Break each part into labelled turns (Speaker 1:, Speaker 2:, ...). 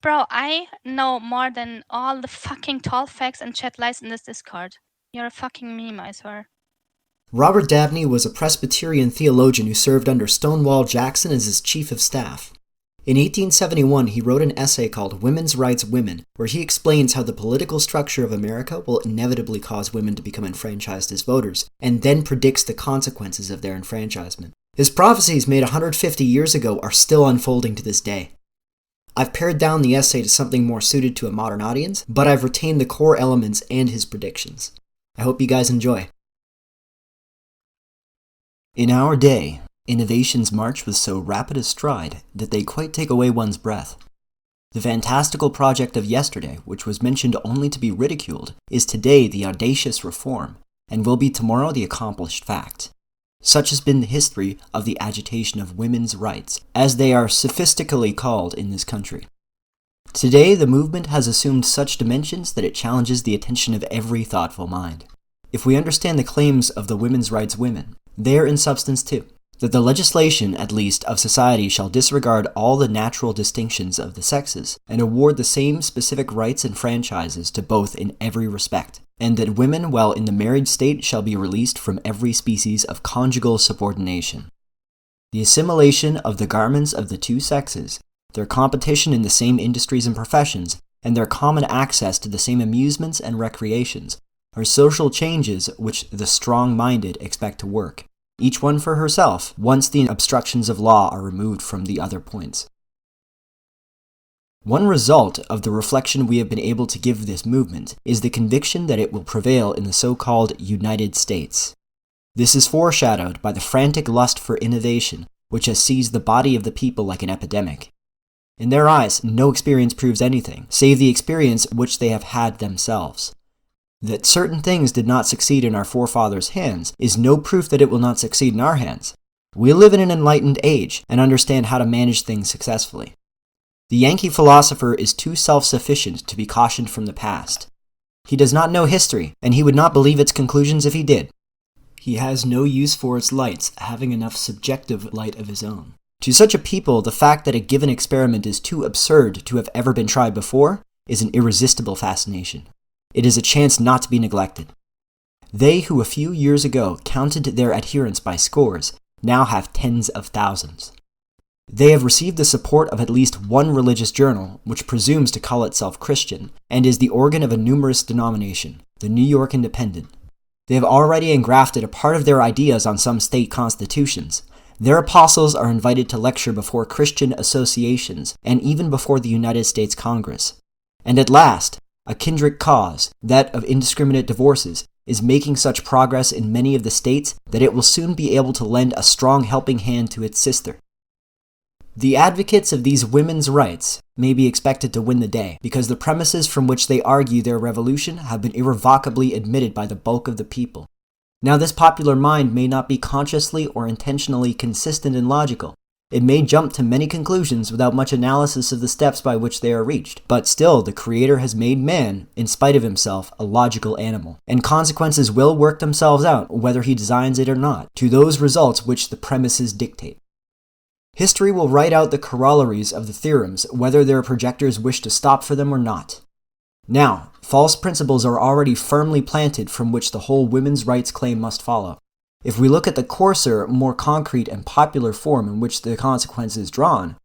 Speaker 1: Bro, I know more than all the fucking tall facts and chat lies in this Discord. You're a fucking meme, I swear.
Speaker 2: Robert Dabney was a Presbyterian theologian who served under Stonewall Jackson as his chief of staff. In 1871, he wrote an essay called Women's Rights Women, where he explains how the political structure of America will inevitably cause women to become enfranchised as voters, and then predicts the consequences of their enfranchisement. His prophecies made 150 years ago are still unfolding to this day. I've pared down the essay to something more suited to a modern audience, but I've retained the core elements and his predictions. I hope you guys enjoy. In our day, innovations march with so rapid a stride that they quite take away one's breath. The fantastical project of yesterday, which was mentioned only to be ridiculed, is today the audacious reform, and will be tomorrow the accomplished fact. Such has been the history of the agitation of women's rights, as they are sophistically called in this country. Today, the movement has assumed such dimensions that it challenges the attention of every thoughtful mind. If we understand the claims of the women's rights women, they are in substance too. That the legislation, at least, of society shall disregard all the natural distinctions of the sexes, and award the same specific rights and franchises to both in every respect, and that women while in the married state shall be released from every species of conjugal subordination. The assimilation of the garments of the two sexes, their competition in the same industries and professions, and their common access to the same amusements and recreations, are social changes which the strong-minded expect to work, each one for herself, once the obstructions of law are removed from the other points. One result of the reflection we have been able to give this movement is the conviction that it will prevail in the so-called United States. This is foreshadowed by the frantic lust for innovation, which has seized the body of the people like an epidemic. In their eyes, no experience proves anything, save the experience which they have had themselves. That certain things did not succeed in our forefathers' hands is no proof that it will not succeed in our hands. We live in an enlightened age and understand how to manage things successfully. The Yankee philosopher is too self-sufficient to be cautioned from the past. He does not know history, and he would not believe its conclusions if he did. He has no use for its lights, having enough subjective light of his own. To such a people, the fact that a given experiment is too absurd to have ever been tried before is an irresistible fascination. It is a chance not to be neglected. They who a few years ago counted their adherents by scores now have tens of thousands. They have received the support of at least one religious journal, which presumes to call itself Christian, and is the organ of a numerous denomination, the New York Independent. They have already engrafted a part of their ideas on some state constitutions. Their apostles are invited to lecture before Christian associations, and even before the United States Congress. And at last, a kindred cause, that of indiscriminate divorces, is making such progress in many of the states that it will soon be able to lend a strong helping hand to its sister. The advocates of these women's rights may be expected to win the day, because the premises from which they argue their revolution have been irrevocably admitted by the bulk of the people. Now, this popular mind may not be consciously or intentionally consistent and logical. It may jump to many conclusions without much analysis of the steps by which they are reached, but still the Creator has made man, in spite of himself, a logical animal, and consequences will work themselves out, whether he designs it or not, to those results which the premises dictate. History will write out the corollaries of the theorems, whether their projectors wish to stop for them or not. Now, false principles are already firmly planted from which the whole women's rights claim must follow. If we look at the coarser, more concrete and popular form in which the consequence is drawn,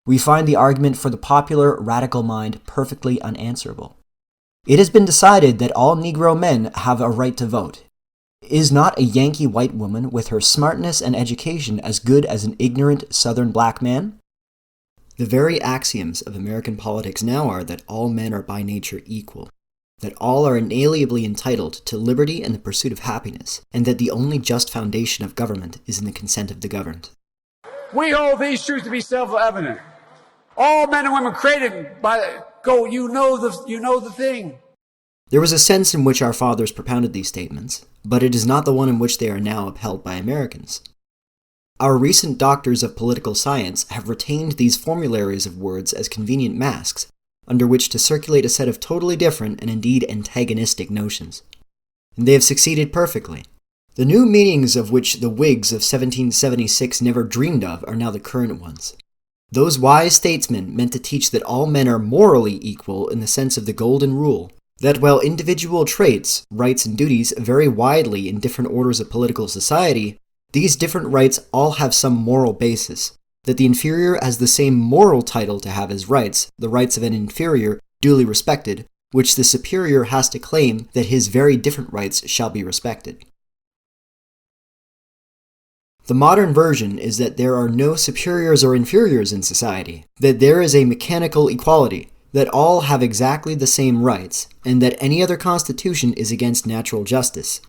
Speaker 2: we find the argument for the popular, radical mind perfectly unanswerable. It has been decided that all Negro men have a right to vote. Is not a Yankee white woman with her smartness and education as good as an ignorant Southern black man? The very axioms of American politics now are that all men are by nature equal, that all are inalienably entitled to liberty and the pursuit of happiness, and that the only just foundation of government is in the consent of the governed.
Speaker 3: We hold these truths to be self-evident. All men and women created by you know the thing.
Speaker 2: There was a sense in which our fathers propounded these statements, but it is not the one in which they are now upheld by Americans. Our recent doctors of political science have retained these formularies of words as convenient masks, under which to circulate a set of totally different and indeed antagonistic notions. And they have succeeded perfectly. The new meanings of which the Whigs of 1776 never dreamed of are now the current ones. Those wise statesmen meant to teach that all men are morally equal in the sense of the Golden Rule, that while individual traits, rights, and duties vary widely in different orders of political society, these different rights all have some moral basis, that the inferior has the same moral title to have as rights, the rights of an inferior duly respected, which the superior has to claim that his very different rights shall be respected. The modern version is that there are no superiors or inferiors in society, that there is a mechanical equality, that all have exactly the same rights, and that any other constitution is against natural justice.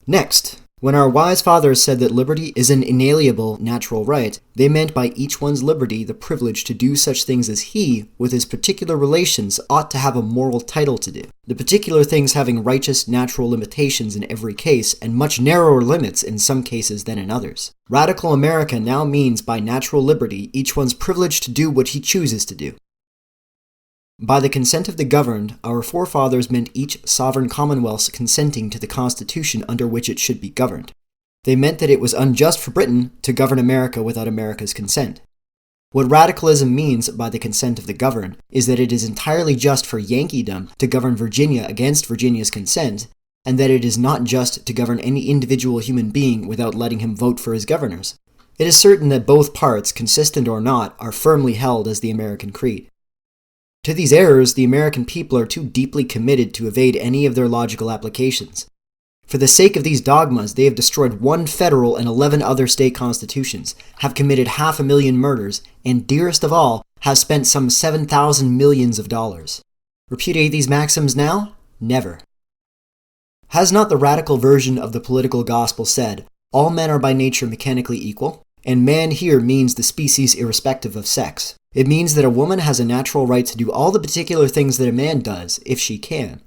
Speaker 2: Next, when our wise fathers said that liberty is an inalienable natural right, they meant by each one's liberty the privilege to do such things as he, with his particular relations, ought to have a moral title to do. The particular things having righteous natural limitations in every case, and much narrower limits in some cases than in others. Radical America now means by natural liberty each one's privilege to do what he chooses to do. By the consent of the governed, our forefathers meant each sovereign commonwealth consenting to the constitution under which it should be governed. They meant that it was unjust for Britain to govern America without America's consent. What radicalism means by the consent of the governed is that it is entirely just for Yankeedom to govern Virginia against Virginia's consent, and that it is not just to govern any individual human being without letting him vote for his governors. It is certain that both parts, consistent or not, are firmly held as the American creed. To these errors, the American people are too deeply committed to evade any of their logical applications. For the sake of these dogmas, they have destroyed one federal and 11 other state constitutions, have committed 500,000 murders, and dearest of all, have spent some 7,000 millions of dollars. Repudiate these maxims now? Never. Has not the radical version of the political gospel said, all men are by nature mechanically equal? And man here means the species irrespective of sex. It means that a woman has a natural right to do all the particular things that a man does, if she can.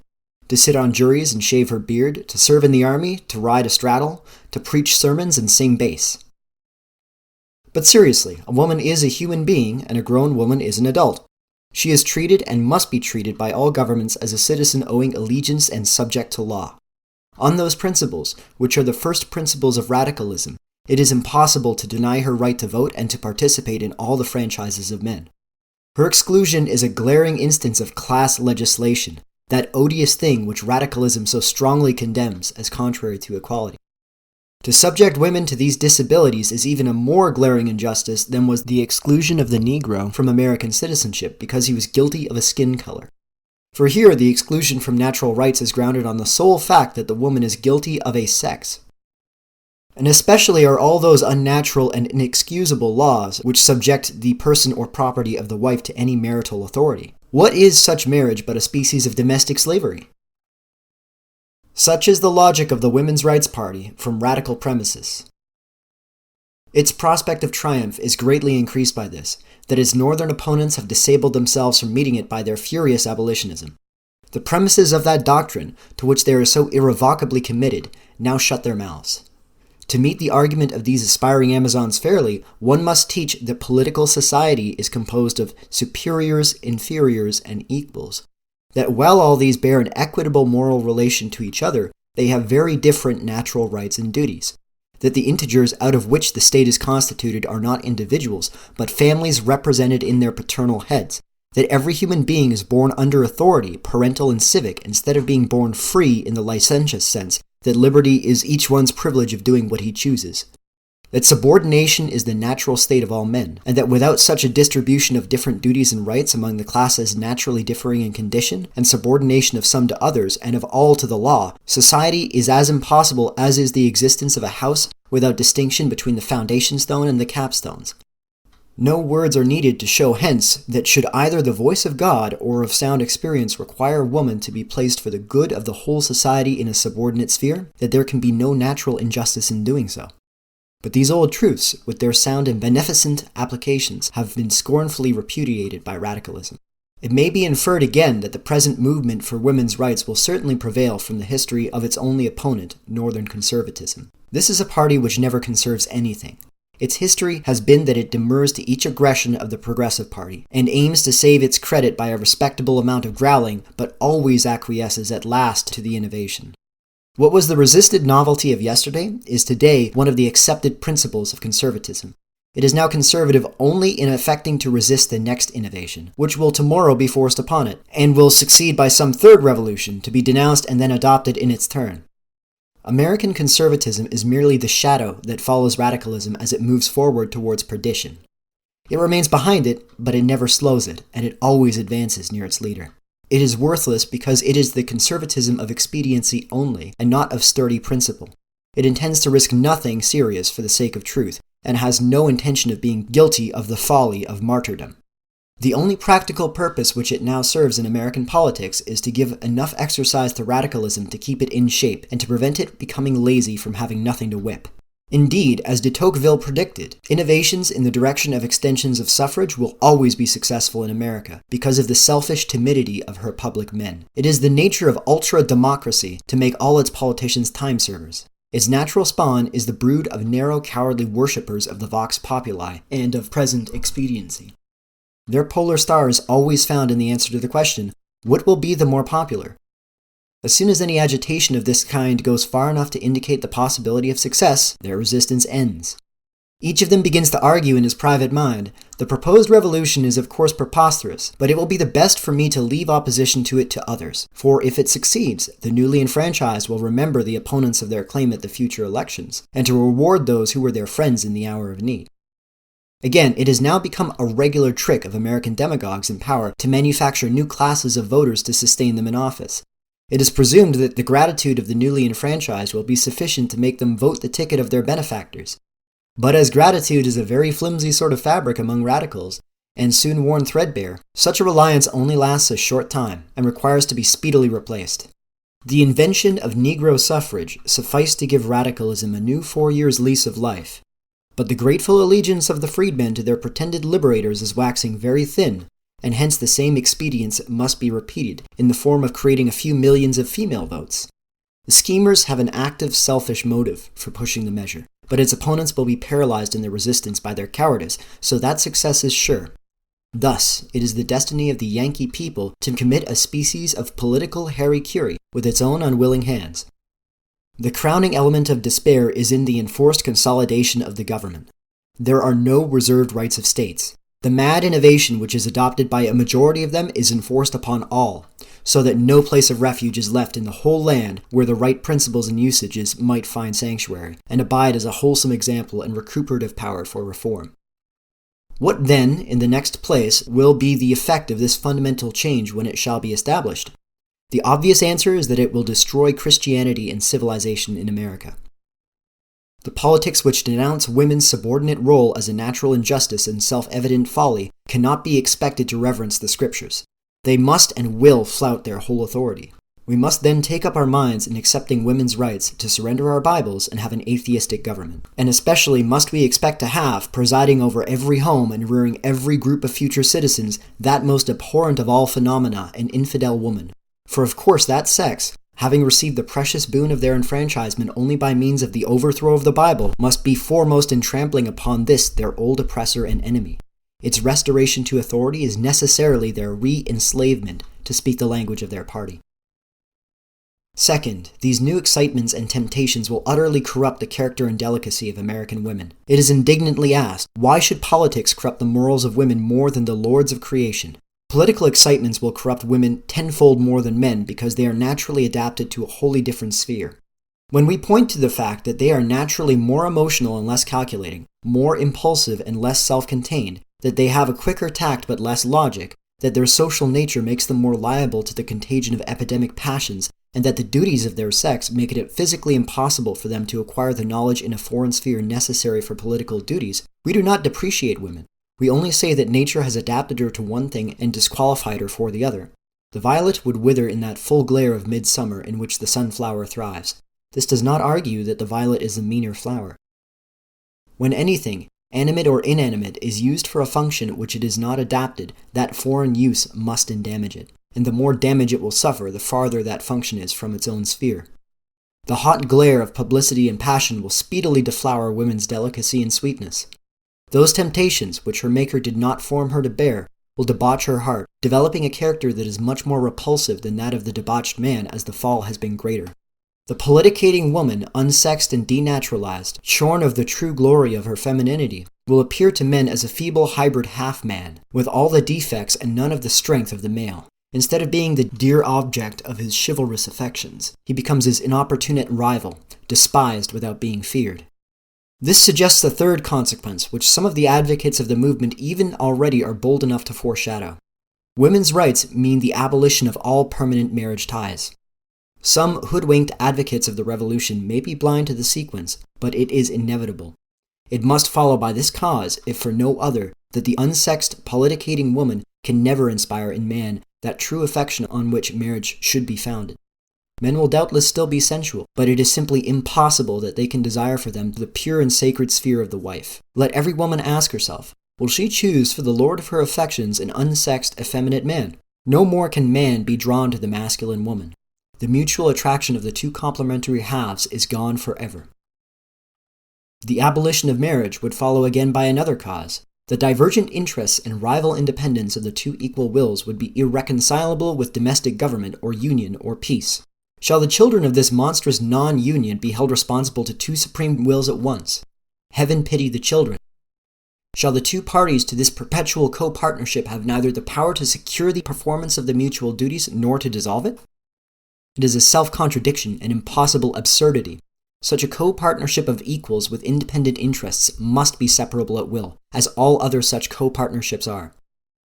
Speaker 2: To sit on juries and shave her beard, to serve in the army, to ride a straddle, to preach sermons and sing bass. But seriously, a woman is a human being, and a grown woman is an adult. She is treated and must be treated by all governments as a citizen owing allegiance and subject to law. On those principles, which are the first principles of radicalism, it is impossible to deny her right to vote and to participate in all the franchises of men. Her exclusion is a glaring instance of class legislation, that odious thing which radicalism so strongly condemns as contrary to equality. To subject women to these disabilities is even a more glaring injustice than was the exclusion of the Negro from American citizenship because he was guilty of a skin color. For here, the exclusion from natural rights is grounded on the sole fact that the woman is guilty of a sex. And especially are all those unnatural and inexcusable laws which subject the person or property of the wife to any marital authority. What is such marriage but a species of domestic slavery? Such is the logic of the Women's Rights Party from radical premises. Its prospect of triumph is greatly increased by this, that its northern opponents have disabled themselves from meeting it by their furious abolitionism. The premises of that doctrine, to which they are so irrevocably committed, now shut their mouths. To meet the argument of these aspiring Amazons fairly, one must teach that political society is composed of superiors, inferiors, and equals. That while all these bear an equitable moral relation to each other, they have very different natural rights and duties. That the integers out of which the state is constituted are not individuals, but families represented in their paternal heads. That every human being is born under authority, parental and civic, instead of being born free in the licentious sense, that liberty is each one's privilege of doing what he chooses. That subordination is the natural state of all men, and that without such a distribution of different duties and rights among the classes naturally differing in condition, and subordination of some to others, and of all to the law, society is as impossible as is the existence of a house without distinction between the foundation stone and the capstones. No words are needed to show hence that should either the voice of God or of sound experience require woman to be placed for the good of the whole society in a subordinate sphere, that there can be no natural injustice in doing so. But these old truths, with their sound and beneficent applications, have been scornfully repudiated by radicalism. It may be inferred again that the present movement for women's rights will certainly prevail from the history of its only opponent, Northern conservatism. This is a party which never conserves anything. Its history has been that it demurs to each aggression of the Progressive Party, and aims to save its credit by a respectable amount of growling, but always acquiesces at last to the innovation. What was the resisted novelty of yesterday is today one of the accepted principles of conservatism. It is now conservative only in affecting to resist the next innovation, which will tomorrow be forced upon it, and will succeed by some third revolution to be denounced and then adopted in its turn. American conservatism is merely the shadow that follows radicalism as it moves forward towards perdition. It remains behind it, but it never slows it, and it always advances near its leader. It is worthless because it is the conservatism of expediency only, and not of sturdy principle. It intends to risk nothing serious for the sake of truth, and has no intention of being guilty of the folly of martyrdom. The only practical purpose which it now serves in American politics is to give enough exercise to radicalism to keep it in shape, and to prevent it becoming lazy from having nothing to whip. Indeed, as de Tocqueville predicted, innovations in the direction of extensions of suffrage will always be successful in America, because of the selfish timidity of her public men. It is the nature of ultra-democracy to make all its politicians time servers. Its natural spawn is the brood of narrow, cowardly worshippers of the vox populi and of present expediency. Their polar star is always found in the answer to the question, what will be the more popular? As soon as any agitation of this kind goes far enough to indicate the possibility of success, their resistance ends. Each of them begins to argue in his private mind, the proposed revolution is of course preposterous, but it will be the best for me to leave opposition to it to others, for if it succeeds, the newly enfranchised will remember the opponents of their claim at the future elections, and to reward those who were their friends in the hour of need. Again, it has now become a regular trick of American demagogues in power to manufacture new classes of voters to sustain them in office. It is presumed that the gratitude of the newly enfranchised will be sufficient to make them vote the ticket of their benefactors. But as gratitude is a very flimsy sort of fabric among radicals, and soon worn threadbare, such a reliance only lasts a short time, and requires to be speedily replaced. The invention of Negro suffrage sufficed to give radicalism a new 4 years' lease of life. But the grateful allegiance of the freedmen to their pretended liberators is waxing very thin, and hence the same expedients must be repeated, in the form of creating a few millions of female votes. The schemers have an active, selfish motive for pushing the measure, but its opponents will be paralyzed in their resistance by their cowardice, so that success is sure. Thus, it is the destiny of the Yankee people to commit a species of political hara-kiri with its own unwilling hands. The crowning element of despair is in the enforced consolidation of the government. There are no reserved rights of states. The mad innovation which is adopted by a majority of them is enforced upon all, so that no place of refuge is left in the whole land where the right principles and usages might find sanctuary, and abide as a wholesome example and recuperative power for reform. What then, in the next place, will be the effect of this fundamental change when it shall be established? The obvious answer is that it will destroy Christianity and civilization in America. The politics which denounce women's subordinate role as a natural injustice and self-evident folly cannot be expected to reverence the Scriptures. They must and will flout their whole authority. We must then take up our minds in accepting women's rights to surrender our Bibles and have an atheistic government. And especially must we expect to have, presiding over every home and rearing every group of future citizens, that most abhorrent of all phenomena, an infidel woman. For of course that sex, having received the precious boon of their enfranchisement only by means of the overthrow of the Bible, must be foremost in trampling upon this their old oppressor and enemy. Its restoration to authority is necessarily their re-enslavement, to speak the language of their party. Second, these new excitements and temptations will utterly corrupt the character and delicacy of American women. It is indignantly asked, why should politics corrupt the morals of women more than the lords of creation? Political excitements will corrupt women tenfold more than men because they are naturally adapted to a wholly different sphere. When we point to the fact that they are naturally more emotional and less calculating, more impulsive and less self-contained, that they have a quicker tact but less logic, that their social nature makes them more liable to the contagion of epidemic passions, and that the duties of their sex make it physically impossible for them to acquire the knowledge in a foreign sphere necessary for political duties, we do not depreciate women. We only say that nature has adapted her to one thing and disqualified her for the other. The violet would wither in that full glare of midsummer in which the sunflower thrives. This does not argue that the violet is a meaner flower. When anything, animate or inanimate, is used for a function which it is not adapted, that foreign use must endamage it, and the more damage it will suffer, the farther that function is from its own sphere. The hot glare of publicity and passion will speedily deflower women's delicacy and sweetness. Those temptations, which her Maker did not form her to bear, will debauch her heart, developing a character that is much more repulsive than that of the debauched man as the fall has been greater. The politicating woman, unsexed and denaturalized, shorn of the true glory of her femininity, will appear to men as a feeble hybrid half-man, with all the defects and none of the strength of the male. Instead of being the dear object of his chivalrous affections, he becomes his inopportune rival, despised without being feared. This suggests a third consequence, which some of the advocates of the movement even already are bold enough to foreshadow. Women's rights mean the abolition of all permanent marriage ties. Some hoodwinked advocates of the revolution may be blind to the sequence, but it is inevitable. It must follow by this cause, if for no other, that the unsexed, politicating woman can never inspire in man that true affection on which marriage should be founded. Men will doubtless still be sensual, but it is simply impossible that they can desire for them the pure and sacred sphere of the wife. Let every woman ask herself, will she choose for the lord of her affections an unsexed, effeminate man? No more can man be drawn to the masculine woman. The mutual attraction of the two complementary halves is gone forever. The abolition of marriage would follow again by another cause. The divergent interests and rival independence of the two equal wills would be irreconcilable with domestic government or union or peace. Shall the children of this monstrous non-union be held responsible to two supreme wills at once? Heaven pity the children. Shall the two parties to this perpetual co-partnership have neither the power to secure the performance of the mutual duties nor to dissolve it? It is a self-contradiction and impossible absurdity. Such a co-partnership of equals with independent interests must be separable at will, as all other such co-partnerships are.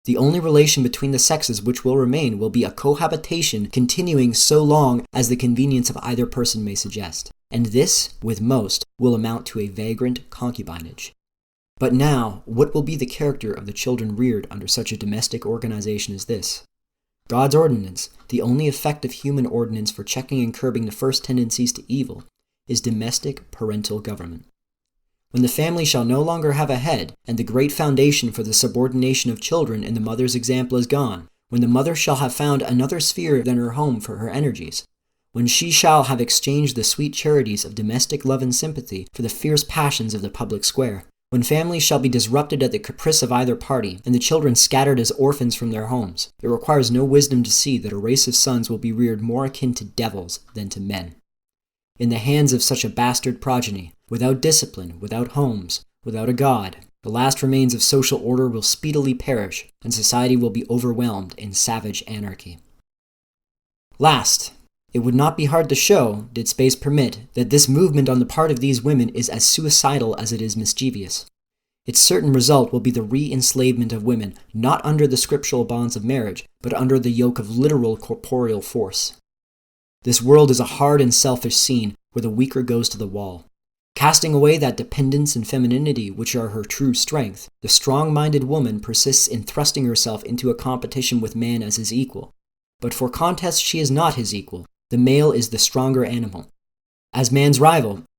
Speaker 2: The only relation between the sexes which will remain will be a cohabitation continuing so long as the convenience of either person may suggest, and this, with most, will amount to a vagrant concubinage. But now, what will be the character of the children reared under such a domestic organization as this? God's ordinance, the only effective human ordinance for checking and curbing the first tendencies to evil, is domestic parental government. When the family shall no longer have a head, and the great foundation for the subordination of children in the mother's example is gone, when the mother shall have found another sphere than her home for her energies, when she shall have exchanged the sweet charities of domestic love and sympathy for the fierce passions of the public square, when families shall be disrupted at the caprice of either party, and the children scattered as orphans from their homes, it requires no wisdom to see that a race of sons will be reared more akin to devils than to men. In the hands of such a bastard progeny, without discipline, without homes, without a God, the last remains of social order will speedily perish, and society will be overwhelmed in savage anarchy. Last, it would not be hard to show, did space permit, that this movement on the part of these women is as suicidal as it is mischievous. Its certain result will be the re-enslavement of women, not under the scriptural bonds of marriage, but under the yoke of literal corporeal force. This world is a hard and selfish scene where the weaker goes to the wall. Casting away that dependence and femininity which are her true strength, the strong-minded woman persists in thrusting herself into a competition with man as his equal. But for contest she is not his equal. The male is the stronger animal. As man's rival,